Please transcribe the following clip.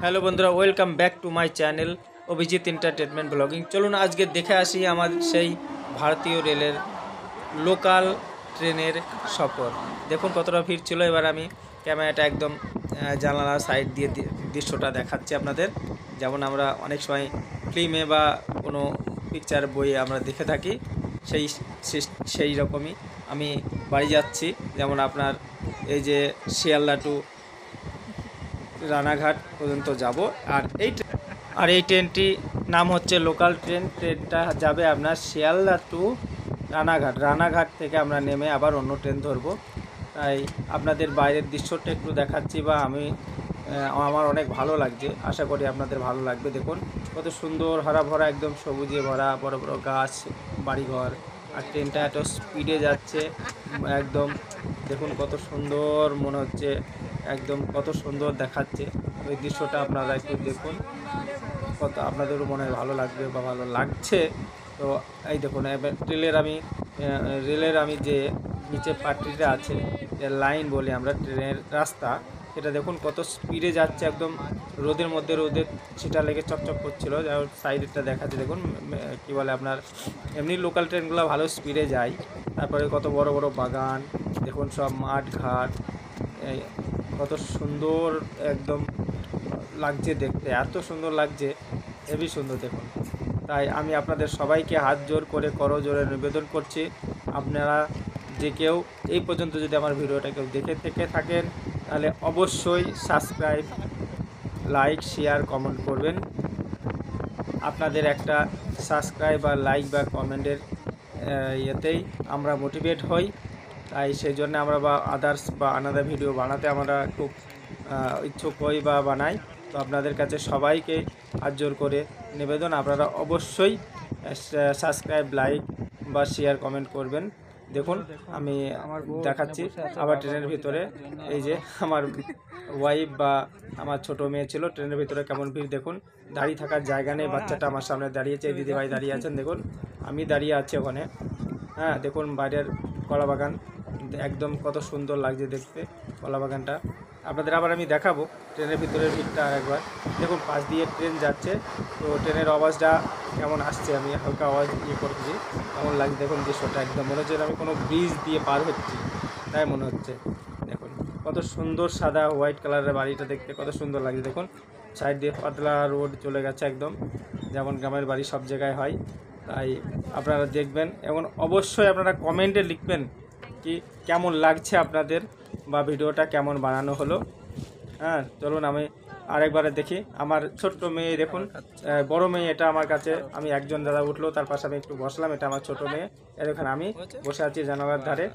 Hello বন্ধুরা, welcome back to my channel Abhijit entertainment blogging. চলুন আজকে দেখে আসি আমার সেই ভারতীয় রেলের লোকাল ট্রেনের সফর। দেখুন কতটা ভিড় ছিল। এবার আমি ক্যামেরাটা একদম জানালা সাইড দিয়ে দৃশ্যটা দেখাচ্ছি আপনাদের। যেমন আমরা অনেক সময় ফিল্মে বা কোনো পিকচার বইয়ে আমরা দেখে থাকি, সেই রকমই আমি বাড়ি যাচ্ছি। যেমন আপনার এই যে শিয়ালদা টু রানাঘাট পর্যন্ত যাব। আর এই ট্রেনটি নাম হচ্ছে লোকাল ট্রেন। ট্রেনটা যাবে আপনার শিয়ালদা টু রানাঘাট থেকে আমরা নেমে আবার অন্য ট্রেন ধরবো। তাই আপনাদের বাইরের দৃশ্যটা একটু দেখাচ্ছি, বা আমার অনেক ভালো লাগছে, আশা করি আপনাদের ভালো লাগবে। দেখুন কত সুন্দর হরা ভরা, একদম সবুজে ভরা, বড় বড় গাছ, বাড়িঘর, আর ট্রেনটা এত স্পিডে যাচ্ছে একদম। দেখুন কত সুন্দর মনে হচ্ছে, একদম কত সুন্দর দেখাচ্ছে ওই দৃশ্যটা। আপনারা একটু দেখুন, কত আপনাদেরও মনে হয় ভালো লাগবে বা ভালো লাগছে। তো এই দেখুন রেলের আমি যে নিচে পাট্টিটা আছে, লাইন বলি আমরা, ট্রেনের রাস্তা, এটা দেখুন কত স্পিডে যাচ্ছে একদম। রোদের ছিটা লেগে চকচক করছিল। যাই হোক সাইডেরটা দেখাচ্ছে, দেখুন কী বলে আপনার, এমনি লোকাল ট্রেনগুলো ভালো স্পিডে যায়। তারপরে কত বড় বড় বাগান, দেখুন সব মাঠ ঘাট, কত সুন্দর একদম লাগছে দেখতে, এত সুন্দর লাগছে, হেবি সুন্দর দেখুন। তাই আমি আপনাদের সবাইকে হাত জোর করে করজোড়ে নিবেদন করছি, আপনারা যে কেউ এই পর্যন্ত যদি আমার ভিডিওটা কেউ দেখে থেকে থাকেন, তাহলে অবশ্যই সাবস্ক্রাইব, লাইক, শেয়ার, কমেন্ট করবেন। আপনাদের একটা সাবস্ক্রাইব আর লাইক বা কমেন্টের ইয়েতেই আমরা মোটিভেট হই। তাই সেই জন্য আমরা আদার্স বা আনাদার ভিডিও বানাতে আমরা খুব ইচ্ছুক হই বা বানাই। তো আপনাদের কাছে সবাইকে হাত জোর করে নিবেদন, আপনারা অবশ্যই সাবস্ক্রাইব, লাইক বা শেয়ার, কমেন্ট করবেন। দেখুন আমি দেখাচ্ছি আবার ট্রেনের ভিতরে, এই যে আমার ওয়াইফ বা আমার ছোট মেয়ে ছিল ট্রেনের ভিতরে, কেমন ভিড় দেখুন। দাঁড়িয়ে থাকার জায়গা নেই, বাচ্চাটা আমার সামনে দাঁড়িয়েছে, দিদিভাই দাঁড়িয়ে আছেন, দেখুন আমি দাঁড়িয়ে আছি ওখানে। হ্যাঁ দেখুন বাইরের কলা বাগান, একদম কত সুন্দর লাগছে দেখতে কলা বাগানটা। আপনাদের আবার আমি দেখাবো ট্রেনের ভিতরের ভিড়টা একবার। দেখুন পাশ দিয়ে ট্রেন যাচ্ছে, তো ট্রেনের আওয়াজটা কেমন আসছে, আমি হালকা আওয়াজ করছি, কেমন লাগছে দেখুন দৃশ্যটা। একদম মনে হচ্ছে আমি কোনো ব্রিজ দিয়ে পার হচ্ছি, তাই মনে হচ্ছে। দেখুন কত সুন্দর সাদা হোয়াইট কালারের বাড়িটা দেখতে কত সুন্দর লাগছে। দেখুন সাইড দিয়ে পাতলা রোড চলে গেছে একদম, যেমন গ্রামের বাড়ি সব জায়গায় হয়। তাই আপনারা দেখবেন এবং অবশ্যই আপনারা কমেন্টে লিখবেন কি কেমন লাগছে আপনাদের, বা ভিডিওটা কেমন বানানো হলো। হ্যাঁ চলুন আমি আরেকবারে দেখি। আমার ছোট্ট মেয়ে দেখুন, বড় মেয়ে এটা আমার কাছে, আমি একজন দাদা উঠলো, তার পাশে আমি একটু বসলাম, এটা আমার ছোট মেয়ে। এখানে আমি বসে আছি জানালার ধারে।